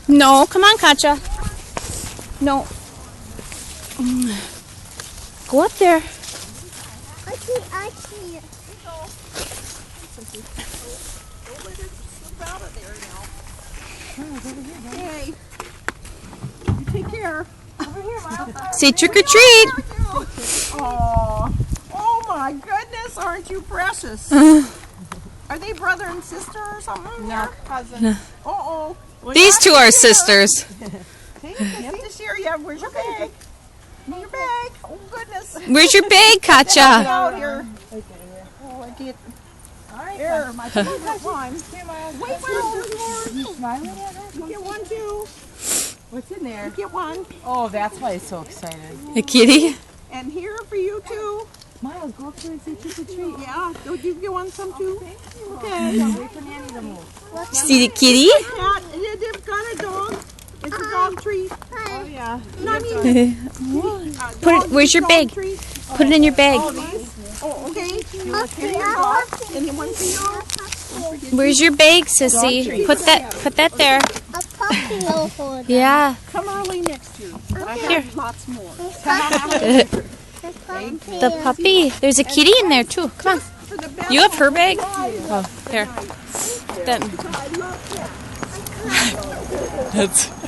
No, come on, Katja. No. Go up there. I see. Hey, you take care. Over here, Miles. Say trick or treat. Oh my goodness, aren't you precious? Are they brother and sister or something? No, cousin. Uh-oh. These two are sisters. Take this here. Yeah, where's your bag? Your bag. Oh goodness. Where's your bag, Get Katja? out here. Oh, I get. All right, Here, my favorite one. Here, Miles. Wait, Miles. You smiling at her? You get one too. What's in there? You get one. Oh, that's why he's so excited. A kitty? And here for you too. Miles, go up there and say trick or treat. Yeah. Don't you get one some too? Okay. Wait for Nanny to move. See the kitty? Cat, they've got a dog. It's a dog treat. Oh, yeah. Put it, where's your bag? Treat. Put it in your bag. Oh, okay. Here's your dog. And then one for you. Where's your bag, sissy? Put that there. A puppy will hold it. Yeah. Come early next year. I Here. have lots more. The puppy. There's a kitty in there too. Come on. For the best. You have her bag? Oh, there. Then. I love that. That's